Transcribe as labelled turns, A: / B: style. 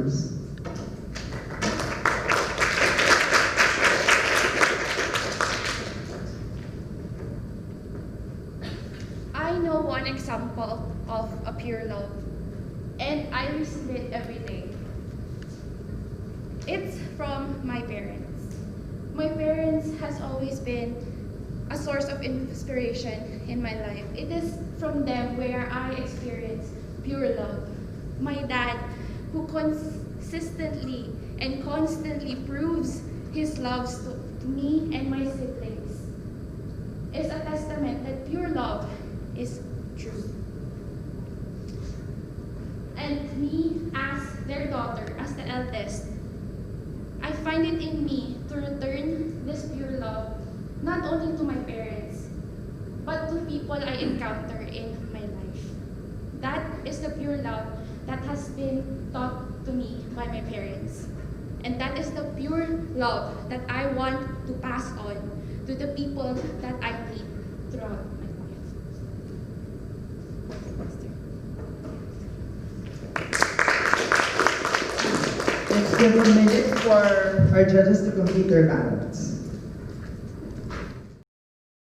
A: Cruz.
B: I know one example of a pure love, and I receive it every day. It's from my parents. My parents has always been a source of inspiration in my life. It is from them where I experience pure love. My dad, who consistently and constantly proves his love to me and my siblings, is a testament that pure love is true. And me, as their daughter, as the eldest, I find it in me to return this pure love not only to my parents, but to people I encounter in my life. That is the pure love that has been taught to me by my parents. And that is the pure love that I want to pass on to the people that I meet throughout my life.
A: Let's give a minute for our judges to complete their ballots.